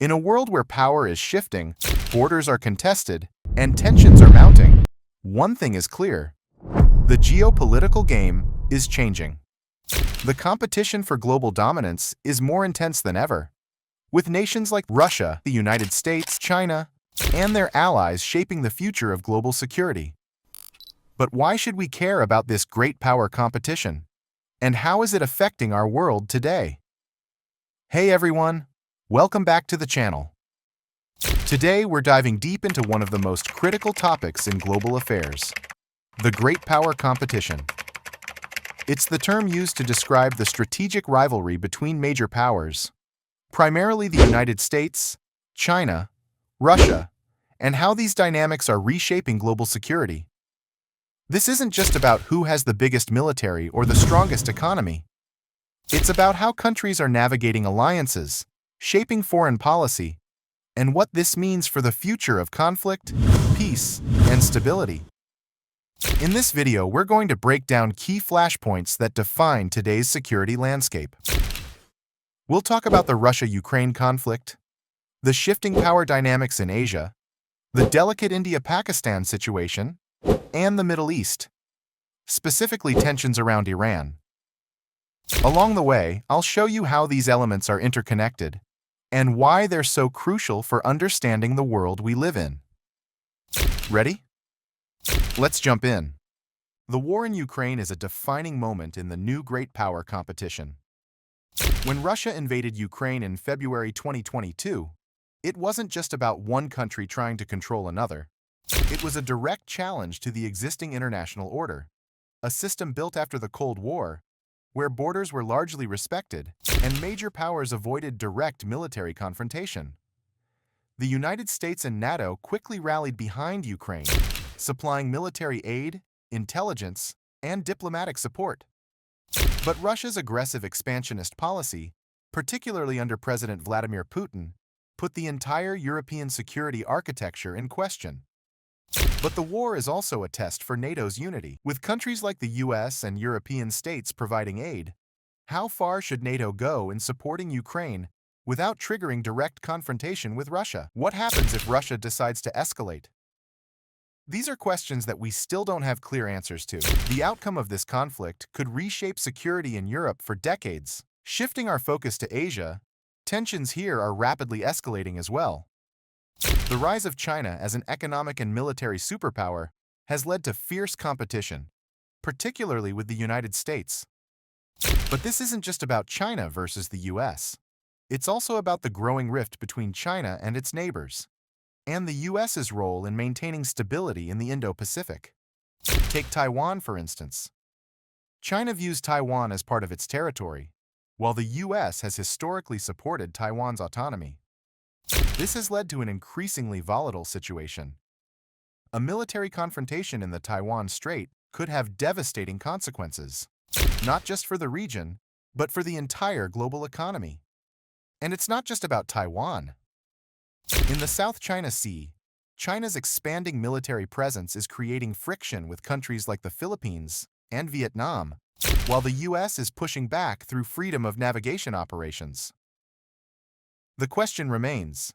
In a world where power is shifting, borders are contested, and tensions are mounting, one thing is clear. The geopolitical game is changing. The competition for global dominance is more intense than ever, with nations like Russia, the United States, China, and their allies shaping the future of global security. But why should we care about this great power competition? And how is it affecting our world today? Hey everyone, welcome back to the channel. Today we're diving deep into one of the most critical topics in global affairs, the great power competition. It's the term used to describe the strategic rivalry between major powers, primarily the United States, China, Russia, and how these dynamics are reshaping global security. This isn't just about who has the biggest military or the strongest economy. It's about how countries are navigating alliances, shaping foreign policy, and what this means for the future of conflict, peace, and stability. In this video, we're going to break down key flashpoints that define today's security landscape. We'll talk about the Russia-Ukraine conflict, the shifting power dynamics in Asia, the delicate India-Pakistan situation, and the Middle East, specifically tensions around Iran. Along the way, I'll show you how these elements are interconnected and why they're so crucial for understanding the world we live in. Ready? Let's jump in. The war in Ukraine is a defining moment in the new great power competition. When Russia invaded Ukraine in February 2022, it wasn't just about one country trying to control another. It was a direct challenge to the existing international order, a system built after the Cold War, where borders were largely respected and major powers avoided direct military confrontation. The United States and NATO quickly rallied behind Ukraine, supplying military aid, intelligence, and diplomatic support. But Russia's aggressive expansionist policy, particularly under President Vladimir Putin, put the entire European security architecture in question. But the war is also a test for NATO's unity. With countries like the US and European states providing aid, how far should NATO go in supporting Ukraine without triggering direct confrontation with Russia? What happens if Russia decides to escalate? These are questions that we still don't have clear answers to. The outcome of this conflict could reshape security in Europe for decades. Shifting our focus to Asia, tensions here are rapidly escalating as well. The rise of China as an economic and military superpower has led to fierce competition, particularly with the United States. But this isn't just about China versus the US. It's also about the growing rift between China and its neighbors, and the US's role in maintaining stability in the Indo-Pacific. Take Taiwan, for instance. China views Taiwan as part of its territory, while the US has historically supported Taiwan's autonomy. This has led to an increasingly volatile situation. A military confrontation in the Taiwan Strait could have devastating consequences, not just for the region, but for the entire global economy. And it's not just about Taiwan. In the South China Sea, China's expanding military presence is creating friction with countries like the Philippines and Vietnam, while the US is pushing back through freedom of navigation operations. The question remains,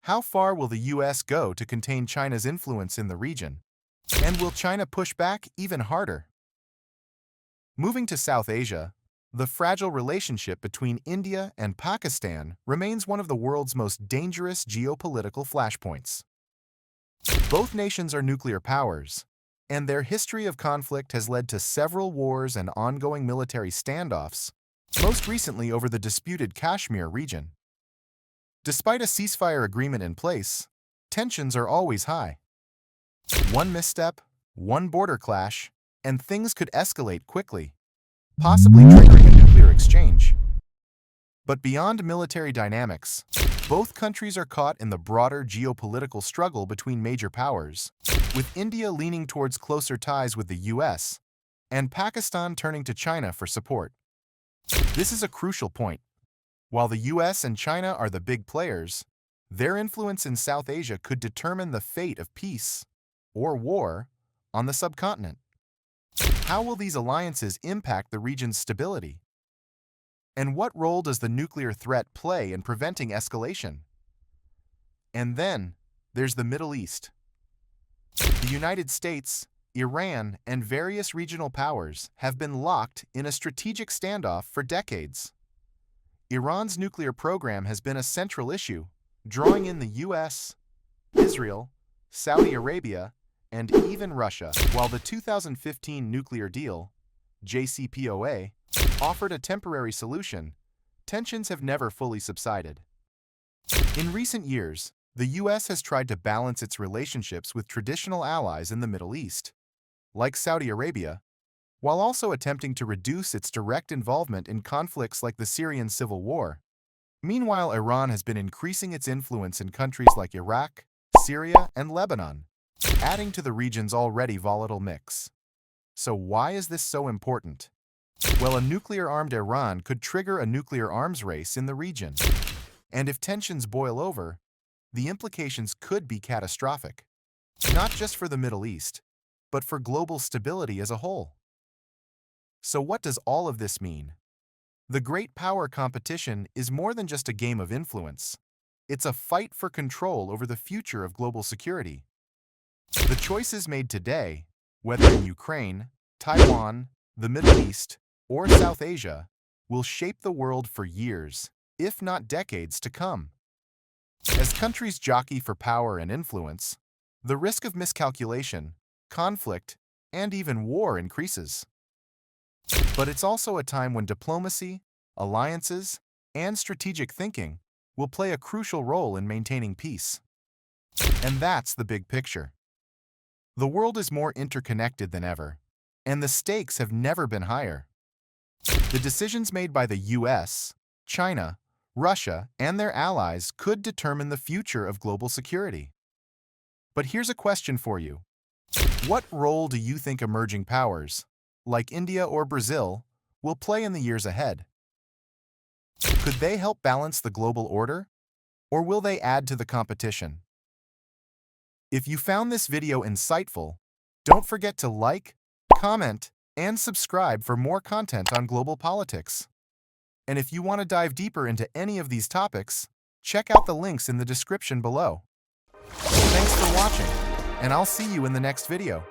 how far will the US go to contain China's influence in the region? And will China push back even harder? Moving to South Asia, the fragile relationship between India and Pakistan remains one of the world's most dangerous geopolitical flashpoints. Both nations are nuclear powers, and their history of conflict has led to several wars and ongoing military standoffs, most recently over the disputed Kashmir region. Despite a ceasefire agreement in place, tensions are always high. One misstep, one border clash, and things could escalate quickly, possibly triggering a nuclear exchange. But beyond military dynamics, both countries are caught in the broader geopolitical struggle between major powers, with India leaning towards closer ties with the US and Pakistan turning to China for support. This is a crucial point. While the US and China are the big players, their influence in South Asia could determine the fate of peace or war on the subcontinent. How will these alliances impact the region's stability? And what role does the nuclear threat play in preventing escalation? And then there's the Middle East. The United States, Iran, and various regional powers have been locked in a strategic standoff for decades. Iran's nuclear program has been a central issue, drawing in the US, Israel, Saudi Arabia, and even Russia. While the 2015 nuclear deal, JCPOA, offered a temporary solution, tensions have never fully subsided. In recent years, the US has tried to balance its relationships with traditional allies in the Middle East, like Saudi Arabia, while also attempting to reduce its direct involvement in conflicts like the Syrian civil war. Meanwhile, Iran has been increasing its influence in countries like Iraq, Syria, and Lebanon, adding to the region's already volatile mix. So why is this so important? Well, a nuclear-armed Iran could trigger a nuclear arms race in the region. And if tensions boil over, the implications could be catastrophic, not just for the Middle East, but for global stability as a whole. So what does all of this mean? The great power competition is more than just a game of influence. It's a fight for control over the future of global security. The choices made today, whether in Ukraine, Taiwan, the Middle East, or South Asia, will shape the world for years, if not decades, to come. As countries jockey for power and influence, the risk of miscalculation, conflict, and even war increases. But it's also a time when diplomacy, alliances, and strategic thinking will play a crucial role in maintaining peace. And that's the big picture. The world is more interconnected than ever, and the stakes have never been higher. The decisions made by the US, China, Russia, and their allies could determine the future of global security. But here's a question for you. What role do you think emerging powers, like India or Brazil, will play in the years ahead? Could they help balance the global order, or will they add to the competition? If you found this video insightful, don't forget to like, comment, and subscribe for more content on global politics. And if you want to dive deeper into any of these topics, check out the links in the description below. Thanks for watching, and I'll see you in the next video.